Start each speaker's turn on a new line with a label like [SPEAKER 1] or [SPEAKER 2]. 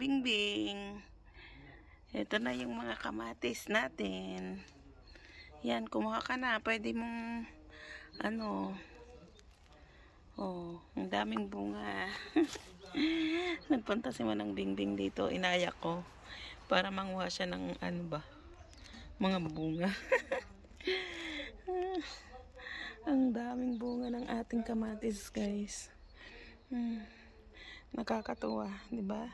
[SPEAKER 1] Bingbing. Ito na yung mga kamatis natin. Yan, kumuha ka na. Pwede mong, ang daming bunga. Nagpunta si Manang Bingbing dito. Inayak ko para manguha siya ng, mga bunga. Ang daming bunga ng ating kamatis, guys. Nakakatuwa, di ba?